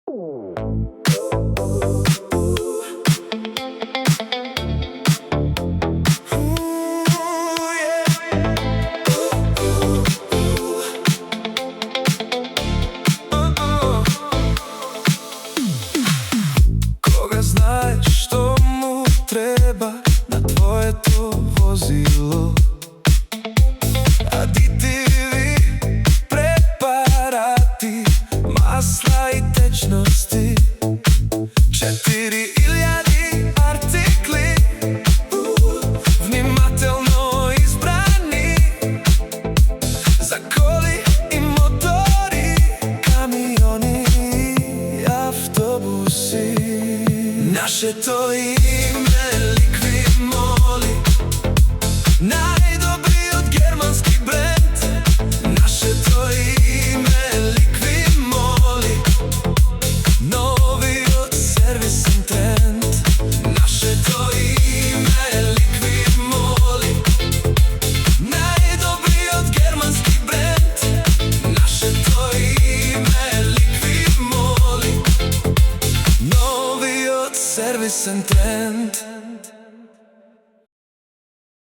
Koga znaš što mu treba na tvoje to vozilo, aditivi, preparati, masla i tečnosti, 4000 artikli, vнимателно избрани, za коли i motori, kamioni i autobusi. Naše to ime Liqui-Moly, najdobriji od germanski brend. Naše to ime Liqui-Moly, novi od servisin trend. Naše to ime Liqui-Moly, najdobriji od germanski brend. Naše to ime Liqui-Moly, novi od servisin trend.